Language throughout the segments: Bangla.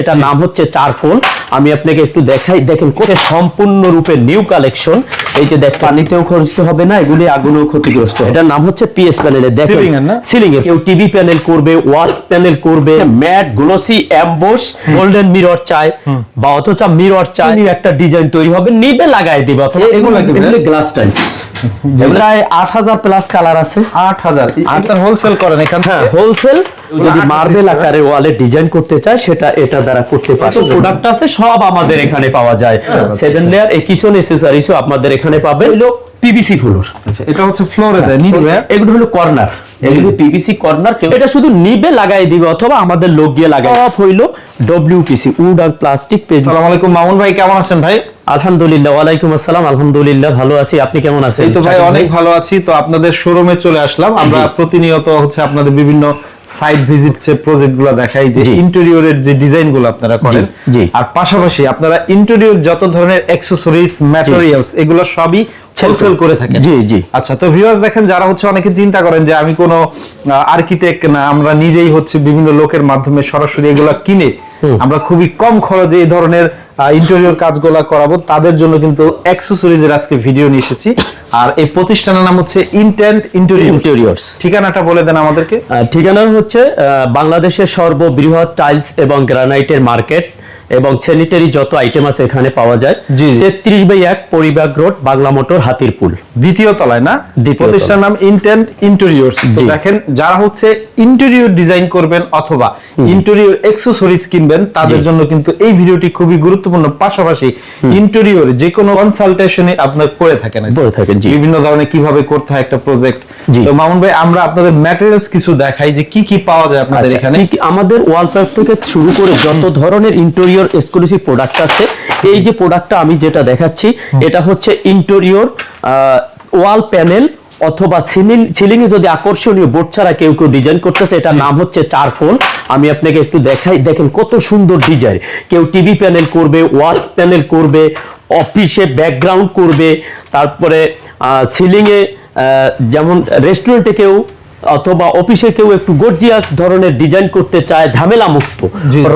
এটার নাম হচ্ছে চারকোল। আমি আপনাকে একটু দেখাই, দেখেন কোথায় সম্পূর্ণরূপে নিউ কালেকশন। এই যে দেখ, পানিতেও খরচ হবে না, এগুলি আগুনেও ক্ষতিগ্রস্ত। এটার নাম হচ্ছে পিএস প্যানেল। দেখেন সিলিং এ কেউ টিভি প্যানেল করবে, ওয়াল প্যানেল করবে, matte glossy emboss golden mirror চাই বা অথচ মিরর চাই, একটা ডিজাইন তৈরি হবে, নিবে লাগাই দিবে। অথবা এগুলো গ্লাস টাইলস, প্রায় 8000 প্লাস কালার আছে। 8000 আপনার হোলসেল করেন এখানে? হ্যাঁ, হোলসেল। যদি মার্বেল আকারে ওয়ালে ডিজাইন করতে চায় সেটা এটা দ্বারা করতে পারে। প্রোডাক্ট আছে সব আমাদের এখানে পাওয়া যায়। 7 লেয়ার এই কিচেন অ্যাকসেসরিজও আপনাদের এখানে পাবেন। হলো পিভিসি ফ্লোর। আচ্ছা, এটা হচ্ছে ফ্লোরে দেয় নিচে। এগুলো হলো কর্নার, এগুলো পিভিসি কর্নার। এটা শুধু নিবে লাগাই দিবে অথবা আমাদের লোক গিয়ে লাগায়। সব হইলো ডব্লিউপিসি, উড আর প্লাস্টিক পেজ। আসসালামু আলাইকুম মামুন ভাই, কেমন আছেন ভাই? আলহামদুলিল্লাহ। ওয়ালাইকুম আসসালাম। আলহামদুলিল্লাহ ভালো আছি, আপনি কেমন আছেন? এই তো ভাই অনেক ভালো আছি। তো আপনাদের শোরুমে চলে আসলাম। আমরা প্রতিনিয়ত হচ্ছে আপনাদের বিভিন্ন সাইট ভিজিট যে প্রজেক্টগুলো দেখাই, যে ইন্টেরিয়রের যে ডিজাইনগুলো আপনারা করেন, আর পাশাপাশি আপনারা ইন্টেরিয়র যত ধরনের অ্যাকসেসরিজ ম্যাটেরিয়ালস এগুলো সবই হোলসেল করে থাকেন। জি জি। আচ্ছা, তো ভিউয়ার্স দেখেন, যারা হচ্ছে অনেকে চিন্তা করেন যে আমি কোনো আর্কিটেক্ট না, আমরা নিজেই হচ্ছে বিভিন্ন লোকের মাধ্যমে সরাসরি এগুলো কিনে আমরা খুবই কম খরচে এই ধরনের ইন্টেরিয়র কাজগুলো করাবো, তাদের জন্য কিন্তু অ্যাকসেসরিজের আজকে ভিডিও নিয়ে এসেছি। আর এই প্রতিষ্ঠানের নাম হচ্ছে ইন্টেন্ট ইন্টেরিয়র্স। ঠিকানাটা বলে দেন আমাদেরকে। ঠিকানা হচ্ছে বাংলাদেশের সর্ববৃহৎ টাইলস এবং গ্রানাইটের মার্কেট এবং স্যানিটারি যত আইটেম আছে এখানে পাওয়া যায়। 33/1 পরিবাগ রোড, বাংলা মোটর, হাতিরপুল, দ্বিতীয় তলায় না? প্রতিষ্ঠানের নাম ইন্টেন্ট ইন্টেরিয়র্স। তো দেখেন, যারা হচ্ছে ইন্টেরিয়র ডিজাইন করবেন অথবা ইন্টেরিয়র অ্যাকসেসরিজ কিনবেন, তাদের জন্য কিন্তু এই ভিডিওটি খুবই গুরুত্বপূর্ণ। পাশাপাশি ইন্টেরিয়র যে কোনো কনসালটেশনে আপনারা করে থাকেন, বিভিন্ন ধরনের কিভাবে করতে হয় একটা প্রজেক্ট। তো মামুন ভাই, আমরা আপনাদের ম্যাটেরিয়ালস কিছু দেখাই যে কি কি পাওয়া যায় আপনাদের এখানে। আমাদের ওয়ালপ্যাক থেকে শুরু করে যত ধরনের ইন্টেরিয়র এক্সক্লুসিভ প্রোডাক্ট আছে, এই যে প্রোডাক্টটা আমি যেটা দেখাচ্ছি এটা হচ্ছে ইন্টেরিয়র ওয়াল প্যানেল অথবা সিলিং এ যদি আকর্ষণীয় বোর্ড ছাড়া কেউ কেউ ডিজাইন করতেছে, এটার নাম হচ্ছে চারকোল। আমি আপনাকে একটু দেখাই, দেখেন কত সুন্দর ডিজাইন। কেউ টিভি প্যানেল করবে, ওয়াল প্যানেল করবে, অফিসে ব্যাকগ্রাউন্ড করবে, তারপরে সিলিং এ যেমন রেস্টুরেন্টে কেউ অথবা অফিসে কেউ একটু গর্জিয়াস ধরনের ডিজাইন করতে চায়, ঝামেলা মুক্ত,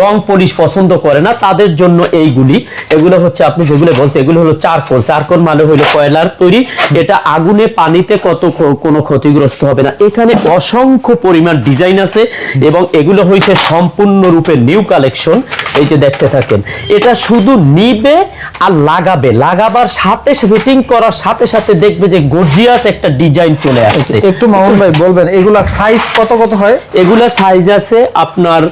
রং পলিশ পছন্দ করে না, তাদের জন্য এইগুলি। এগুলো হচ্ছে আপনি যেগুলো বলছেন এগুলো হলো চারকোল। চারকোল মানে হলো কয়লার তৈরি। এটা আগুনে পানিতে কোনো ক্ষতিগ্রস্ত হবে না। এখানে অসংখ্য পরিমাণ ডিজাইন আছে এবং এগুলো হইছে সম্পূর্ণরূপে নিউ কালেকশন। এই যে দেখতে থাকেন, এটা শুধু নিবে আর লাগাবে, লাগাবার সাথে ফিটিং করার সাথে সাথে দেখবে যে গর্জিয়াস একটা ডিজাইন চলে আসছে। একটু মামুন ভাই বলবেন এগুলা সাইজ কত কত হয়? এগুলা সাইজ আছে আপনার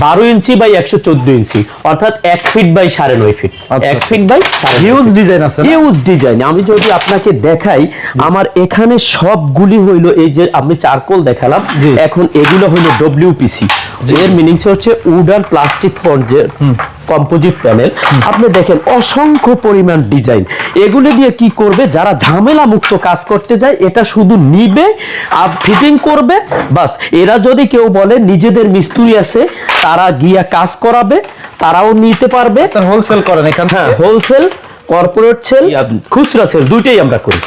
12 ইঞ্চি বাই 114 ইঞ্চি, অর্থাৎ 1 feet by 9.5 feet. 1 feet by huge design আছে, হিউজ ডিজাইন। আমি যদি আপনাকে দেখাই, আমার এখানে সবগুলি হইলো এই যে আপনি চারকোল দেখালাম, এখন এগুলো হইলো ডব্লিউপিসি। এর মিনিং হচ্ছে উড আর প্লাস্টিক কম্পোজিট প্যানেল। আপনি দেখেন অসংখ্য পরিমাণ ডিজাইন। এগুলো দিয়ে কি করবে, যারা ঝামেলা মুক্ত কাজ করতে যায়, এটা শুধু নিবে আর ফিটিং করবে বাস। এরা যদি কেউ বলে নিজেদের মিস্ত্রি আছে, তারা গিয়া কাজ করাবে, তারাও নিতে পারবে। হোলসেল করেন এখানে? হ্যাঁ, হোলসেল, কর্পোরেট সেল, খুচরা সেল, দুইটাই আমরা করি।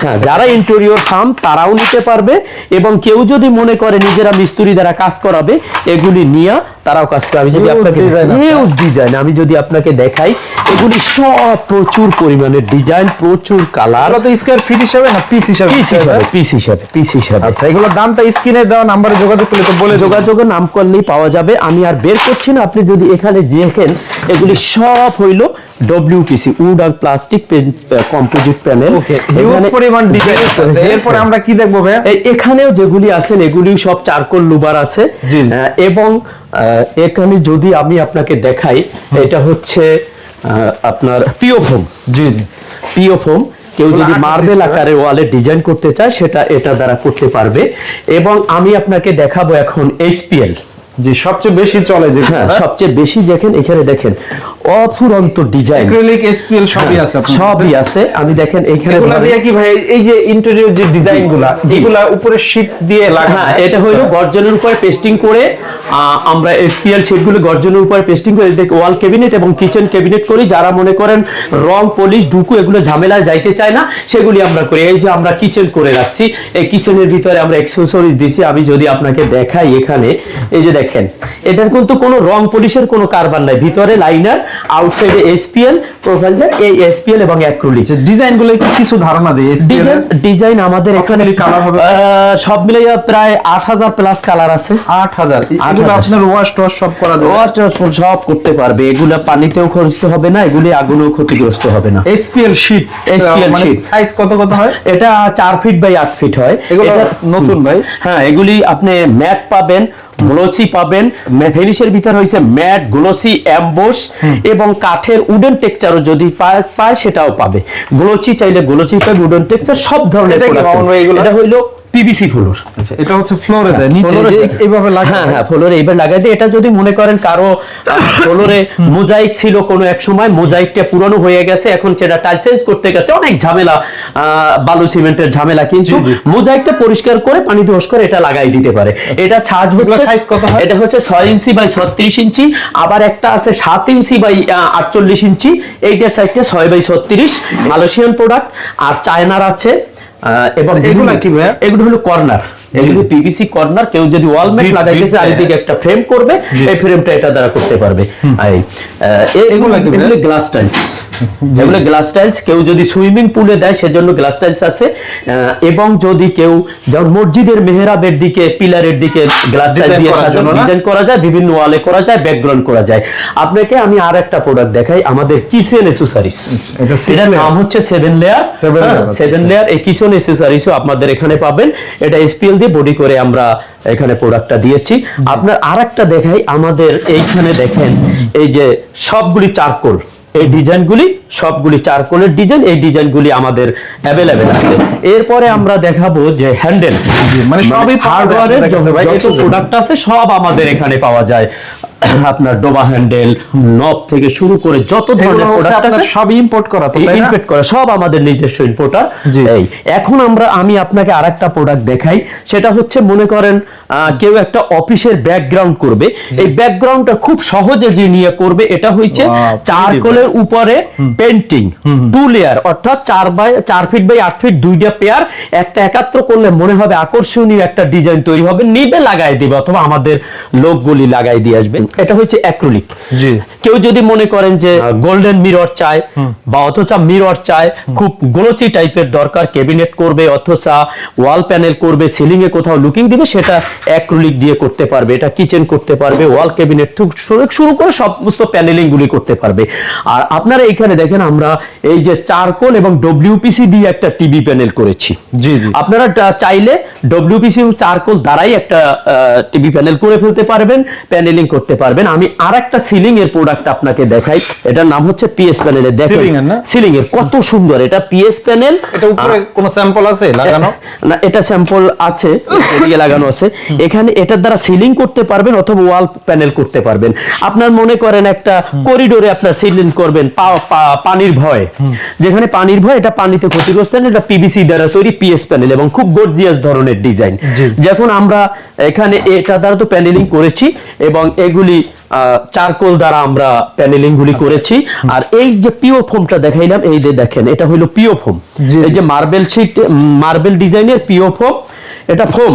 হ্যাঁ, যারা ইন্টেরিয়র ফার্ম তারাও নিতে পারবে এবং কেউ যদি মনে করে নিজেরা মিস্ত্রি দ্বারা কাজ করাবে, এগুলি নিয়ে তারাও কাজ করবে। আমি যদি আপনাকে হিউজ ডিজাইন আমি যদি আপনাকে দেখাই, এগুলি সব প্রচুর পরিমাণের ডিজাইন, প্রচুর কালার। তো স্কয়ার ফিট হিসাবে না পিস হিসাবে? পিস হিসাবে। আচ্ছা, এগুলোর দামটা স্ক্রিনে দেওয়া নম্বরে যোগাযোগ করলে তো বলে যোগাযোগের নাম করলেই পাওয়া যাবে। আমি আর বের করছি না, আপনি যদি এখানে দেখেন এগুলি সব হইলো ডব্লিউপিসি, উড আর প্লাস্টিক কম্পোজিট প্যানেল। হিউজ পরিমাণ ডিজাইন আছে। এরপর আমরা কি দেখব ভাই? এখানেও যেগুলি আছেন এগুলি সব চারকোল লুবার আছে। এবং এখানে যদি আমি আপনাকে দেখাই, এটা হচ্ছে আপনার পিওফোম। জি জি, পিওফোম। কেউ যদি মার্বেল আকারে ওয়ালে ডিজাইন করতে চায়, সেটা এটা দ্বারা করতে পারবে। এবং আমি আপনাকে দেখাবো এখন এইচপিএল। জি, সবচেয়ে বেশি চলে যে। হ্যাঁ, সবচেয়ে বেশি দেখেন এখানে দেখেন অফুরন্ত ডিজাইন, অ্যাক্রিলিক এসপিএল সবই আছে, সবই আছে। আমি দেখেন এখানে এগুলা দিয়ে কি ভাই, এই যে ইন্টেরিয়র যে ডিজাইনগুলা, এগুলা উপরে শীট দিয়ে লাগানো? হ্যাঁ, এটা হলো গর্জনের উপরে পেস্টিং করে আমরা এসপিএল শীটগুলো গর্জনের উপরে পেস্টিং করে ওয়াল ক্যাবিনেট এবং কিচেন ক্যাবিনেট করি। যারা মনে করেন রং পলিশ ডুকু এগুলো ঝামেলায় যাইতে চায় না, সেগুলি আমরা করি। এই যে আমরা কিচেন করে রাখছি, এই কিচেনের ভিতরে আমরা অ্যাকসেসরিজ দিছি। আমি যদি আপনাকে দেখাই, এখানে এই যে দেখেন এটার কিন্তু কোনো রং পলিশের কোনো কারবার নাই, ভিতরে লাইনার, আউটসাইডে এসপিএল, প্রোফাইল এই এসপিএল এবং অ্যাক্রিলিক। ডিজাইন গুলো কিছু ধারণা দেই। ডিজাইন আমাদের এখানে কালার হবে সব মিলে প্রায় 8000 প্লাস কালার আছে। 8000 এগুলো আপনার ওয়াশ টস সব করা যাবে? ওয়াশ টস সব করতে পারবে, এগুলা পানিতেও খরচ হবে না, এগুলি আগুনেও ক্ষতিগ্রস্ত হবে না। SPL sheet, SPL sheet size কত কত হয়? এটা 4 ফিট বাই 8 ফিট হয়। এটা নতুন ভাই? হ্যাঁ, এগুলি আপনি ম্যাট পাবেন, গ্লোসি পাবেন, ফিনিশের ভিতর হইছে ম্যাট, গ্লোসি, এমবোস এবং কাঠের উডেন টেক্সচারও যদি পায় সেটাও পাবে। গ্লোসি চাইলে গ্লোসি পাবে, উডেন টেক্সচার সব ধরনের। এটা হইলো পিভিসি ফ্লোর। আচ্ছা, এটা হচ্ছে ফ্লোরে দেয় নিচে এইভাবে লাগায়? হ্যাঁ, ফ্লোরে এইভাবে লাগায় দেয়। এটা যদি মনে করেন কারো ফ্লোরে মোজাইক ছিল কোনো এক সময়, মোজাইকটা পুরনো হয়ে গেছে, এখন সেটা টাইল চেঞ্জ করতে গেছে, অনেক ঝামেলা, বালু সিমেন্টের ঝামেলা, কিন্তু মোজাইকটা পরিষ্কার করে পানি দোষ করে এটা লাগাই দিতে পারে। এটা ছাজ হচ্ছে, সাইজ কত হয়? এটা হচ্ছে 6 ইঞ্চি বাই 36 ইঞ্চি, আবার একটা আছে 7 ইঞ্চি বাই 48 ইঞ্চি, এইটার সাইজটা 6 বাই 36, মালয়েশিয়ান প্রোডাক্ট। আর চায়নার আছে, এবং এগুলো কি ভাই? এগুলো হলো কর্নার, এগুলো পিভিসি কর্নার। কেউ যদি ওয়াল ম্যাট লাগাইতে চায়, চারিদিকে একটা ফ্রেম করবে, এই ফ্রেমটা এটা দ্বারা করতে পারবে। এগুলো গ্লাস টাইলস, যেগুলো গ্লাস টাইলস কেউ যদি সুইমিং পুলে দেয় সেজন্য গ্লাস টাইলস আছে। এবং যদি কেউ যেমন মসজিদের মেহরাবের দিকে, পিলারের দিকে গ্লাস টাইলস দিয়ে সাজানো ডিজাইন করা যায়, বিভিন্ন ওয়ালে করা যায়, ব্যাকগ্রাউন্ড করা যায়। আপনাকে আমি আর একটা প্রোডাক্ট দেখাই, আমাদের কিচেন অ্যাকসেসরিজ। এটার নাম হচ্ছে 7 লেয়ার। 7 লেয়ার এই কিচেন অ্যাকসেসরিজও আপনাদের এখানে পাবেন। এটা এসপিএল দিয়ে বডি করে আমরা এখানে প্রোডাক্টটা দিয়েছি। আপনার আর একটা দেখাই, আমাদের এইখানে দেখেন এই যে সবগুলি চারকোল, এই ডিজাইনগুলি সবগুলি চারকোলের ডিজাইন, এই ডিজাইনগুলি আমাদের অ্যাভেলেবেল আছে। এরপরে আমরা দেখাবো যে হ্যান্ডেল, মানে সবই হার্ডওয়্যারের যত প্রোডাক্ট আছে সব আমাদের এখানে পাওয়া যায়। আপনার ডোবা হ্যান্ডেল, নব থেকে শুরু করে যত ধরনের প্রোডাক্ট আছে সব ইম্পোর্ট করা, তো তাই না? ইম্পোর্ট করা, সব আমাদের নিজস্ব ইম্পোর্টার। এই এখন আমি আপনাকে আরেকটা প্রোডাক্ট দেখাই, সেটা হচ্ছে মনে করেন কেউ একটা অফিসের ব্যাকগ্রাউন্ড করবে, এই ব্যাকগ্রাউন্ডটা খুব সহজে যে নিয়ে করবে, এটা হচ্ছে চারকোলের উপরে পেইন্টিং 2 লেয়ার, অর্থাৎ 4 ফিট বাই 8 ফিট দুইটা পেয়ার একটা একাত্র করলে মনে হবে আকর্ষণীয় একটা ডিজাইন তৈরি হবে। নিবে লাগাই দিবে অথবা আমাদের লোকগুলি লাগাই দিয়ে আসবে। এটা হচ্ছে অ্যাক্রিলিক। কেউ যদি মনে করেন যে গোল্ডেন মিরর চায় বা অথচ মিরর চায়, খুব গ্লোসি টাইপের দরকার, ক্যাবিনেট করবে অথচ ওয়াল প্যানেল করবে, সিলিং এ কোথাও লুকিং দিবে, সেটা অ্যাক্রিলিক দিয়ে করতে পারবে। এটা কিচেন করতে পারবে, ওয়াল ক্যাবিনেট থেকে শুরু করে সমস্ত প্যানেলিং গুলি করতে পারবে। আর আপনারা এখানে দেখেন আমরা এই যে চারকোল এবং ডব্লিউপিসি দিয়ে একটা টিভি প্যানেল করেছি। আপনারা চাইলে ডব্লিউপিসি এবং চারকোল দ্বারাই একটা টিভি প্যানেল করে ফেলতে পারবেন, প্যানেলিং করতে পারবেন। আমি আর একটা সিলিং এর প্রোডাক্ট আপনাকে দেখাই, এটার নাম হচ্ছে পিএস প্যানেল। দেখেন সিলিং এর কত সুন্দর, এটা পিএস প্যানেল। এটা উপরে কোনো স্যাম্পল আছে লাগানো? না, এটা স্যাম্পল আছে, এদিকে লাগানো আছে। এখানে এটার দ্বারা সিলিং করতে পারবেন অথবা ওয়াল প্যানেল করতে পারবেন। আপনার মনে করেন একটা করিডোরে আপনার সিলিং করবেন, পানির ভয়, যেখানে পানির ভয়, এটা পানিতে ক্ষতিগ্রস্ত না, এটা পিভিসি দ্বারা তৈরি পিএস প্যানেল এবং খুব গর্জিয়াস ধরনের ডিজাইন। যখন আমরা এখানে এটা দ্বারা তো প্যানেলিং করেছি এবং এগুলি চারকোল দ্বারা আমরা প্যানেলিং গুলি করেছি। আর এই যে পিও ফোমটা দেখাইলাম, এই যে দেখেন এটা হলো পিও ফোম, এই যে মার্বেল শীট, মার্বেল ডিজাইনের পিও ফোম, এটা ফোম,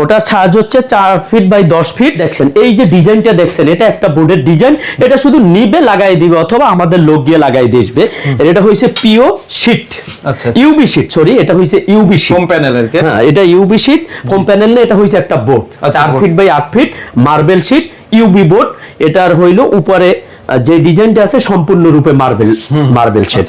ওটার সাইজ হচ্ছে 4 ফিট বাই 10 ফিট। দেখছেন এই যে ডিজাইনটা দেখছেন, এটা একটা বোর্ডের ডিজাইন, এটা শুধু নিবে লাগাই দিবে অথবা আমাদের লোক গিয়ে লাগাই দিবে। এটা হইছে পিও শীট, আচ্ছা ইউবি শীট, সরি এটা হইছে ইউবি শীট ফোম প্যানেলের। হ্যাঁ, এটা ইউবি শীট ফোম প্যানেল না, এটা হইছে একটা board 4 feet by 8 feet marble sheet UV board. এটার হইলো উপরে যে ডিজাইনটা আছে সম্পূর্ণরূপে মার্বেল শেড।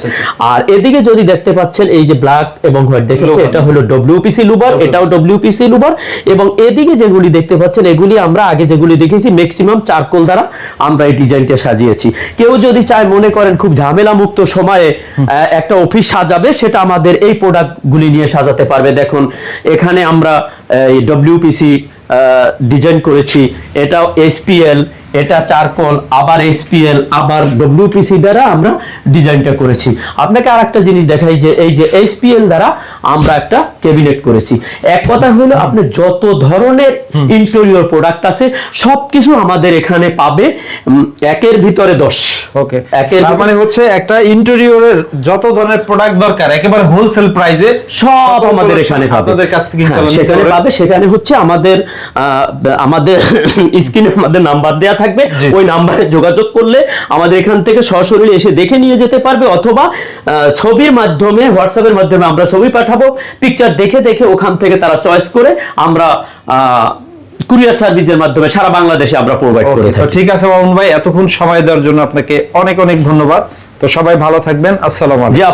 আর এদিকে যদি দেখতে পাচ্ছেন এই যে ব্ল্যাক এবং হোয়াইট দেখেছে, এটা হলো ডব্লিউপিসি লুবার, এটাও ডব্লিউপিসি লুবার। এবং এদিকে যেগুলি দেখতে পাচ্ছেন, এগুলি আমরা আগে যেগুলি দেখেছি ম্যাক্সিমাম চারকোল দ্বারা আমরা এই ডিজাইনটা সাজিয়েছি। কেউ যদি চায় মনে করেন খুব ঝামেলা মুক্ত সময়ে একটা অফিস সাজাবে, সেটা আমাদের এই প্রোডাক্টগুলি নিয়ে সাজাতে পারবে। দেখুন এখানে আমরা এই ডব্লিউপিসি ডিজাইন করেছি, এটাও এসপিএল, এটা চারকোল, আবার এসপিএল, আবার ডব্লিউপিসি দ্বারা আমরা ডিজাইনটা করেছি। আপনাকে আর একটা জিনিস দেখাই যে এই যে এসপিএল দ্বারা আমরা একটা ক্যাবিনেট করেছি। এক কথা হলো আপনি যত ধরনের ইন্টেরিয়র প্রোডাক্ট আছে সবকিছু আমাদের এখানে পাবে, একের ভিতরে 10। ওকে, একের তার মানে হচ্ছে একটা ইন্টেরিয়রের যত ধরনের প্রোডাক্ট দরকার একেবারে হোলসেল প্রাইসে সব আমাদের এখানে পাবে, আপনাদের কাছ থেকে হ্যাঁ, সেখানে পাবে। সেখানে হচ্ছে আমাদের স্ক্রিনে আমাদের নাম্বার দেয়া থাকবে, ওই নাম্বারে যোগাযোগ করলে আমাদের এখান থেকে সরাসরি এসে দেখে নিয়ে যেতে পারবে, অথবা ছবির মাধ্যমে, হোয়াটসঅ্যাপের মাধ্যমে আমরা ছবি পাঠাবো, পিকচার দেখে দেখে ওখান থেকে তারা চয়েস করে আমরা কুরিয়ার সার্ভিসের মাধ্যমে সারা বাংলাদেশে আমরা প্রোভাইড করে তো থাকি। ঠিক আছে মামুন ভাই, এতক্ষণ সময় দেওয়ার জন্য আপনাকে অনেক অনেক ধন্যবাদ। তো সবাই ভালো থাকবেন, আসসালামু আলাইকুম। যে